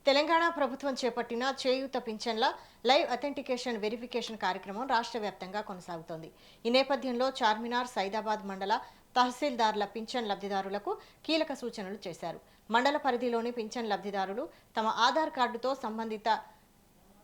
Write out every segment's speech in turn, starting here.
తెలంగాణ ప్రభుత్వం చేపట్టిన చేయూత పింఛన్ల లైవ్ అథెంటికేషన్ వెరిఫికేషన్ కార్యక్రమం రాష్ట్ర వ్యాప్తంగా కొనసాగుతోంది. ఈ నేపథ్యంలో చార్మినార్, సైదాబాద్ మండల తహసీల్దార్ల పింఛన్ లబ్ధిదారులకు కీలక సూచనలు చేశారు. మండల పరిధిలోని పింఛన్ లబ్ధిదారులు తమ ఆధార్ కార్డుతో సంబంధిత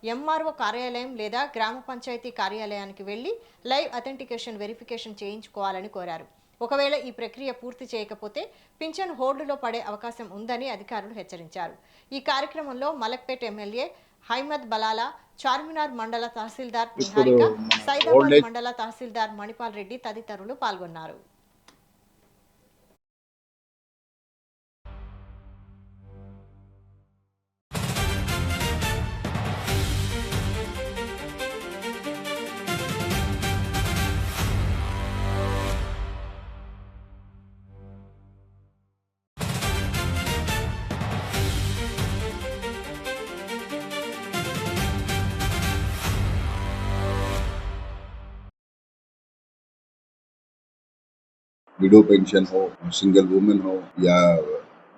ఎంఆర్ఓ కార్యాలయం లేదా గ్రామ పంచాయతీ కార్యాలయానికి వెళ్లి లైవ్ అథెంటికేషన్ వెరిఫికేషన్ చేయించుకోవాలని కోరారు. ఒకవేళ ఈ ప్రక్రియ పూర్తి చేయకపోతే పింఛన్ హోల్డ్లో పడే అవకాశం ఉందని అధికారులు హెచ్చరించారు. ఈ కార్యక్రమంలో మలక్పేట్ ఎమ్మెల్యే హైమద్ బలాలా, చార్మినార్ మండల తహసీల్దార్ నిహారిక, సైదాబాద్ మండల తహసీల్దార్ మణిపాల్ రెడ్డి తదితరులు పాల్గొన్నారు. विडो पेंशन हो, सिंगल वुमेन हो या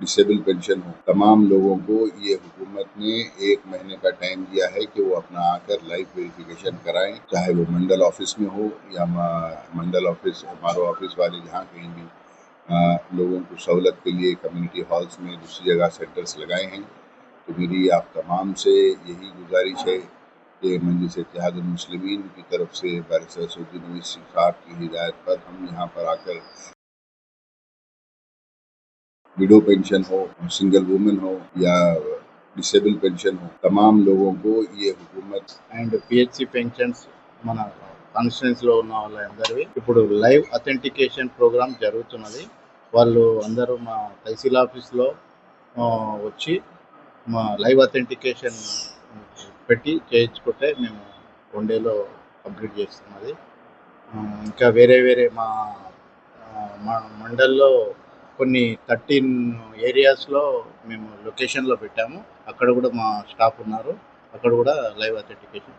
डिसेबल पेंशन हो, तमाम लोगों को ये हुकूमत ने 1 महीने का टाइम दिया है कि वो अपना आकर लाइव वेरिफिकेशन कराएं, चाहे वो मंडल ऑफिस में हो या मंडल ऑफिस हमारे ऑफिस वाले जहाँ कहीं भी लोगों को सहूलत के लिए कम्युनिटी हॉल्स में दूसरी जगह सेंटर्स लगाए हैं। तो मेरी आप तमाम से यही गुजारिश है कि मजलिस इत्तेहादुल मुस्लिमीन की तरफ से बैरिस्टर सऊदी ओवैसी साहब की हिदायत पर हम यहाँ पर आकर विडो पेंशन हो, सिंगल वुमेन हो या डिसेबल पेंशन हो, तमाम लोगों को ये हुकूमत అండ్ పిహెచ్సి పెన్షన్స్ మన కాన్స్టిట్యుయెన్సీలో ఉన్న వాళ్ళందరివి ఇప్పుడు లైవ్ అథెంటికేషన్ ప్రోగ్రామ్ జరుగుతున్నది. వాళ్ళు అందరూ మా తహసీల్ ఆఫీస్లో వచ్చి మా లైవ్ అథెంటికేషన్ పెట్టి చేయించుకుంటే మేము 1 డేలో కంప్లీట్ చేస్తున్నది. ఇంకా వేరే మా మండల్లో కొన్ని 13 ఏరియాస్లో మేము లొకేషన్లో పెట్టాము. అక్కడ కూడా మా స్టాఫ్ ఉన్నారు. అక్కడ కూడా లైవ్ అథెంటికేషన్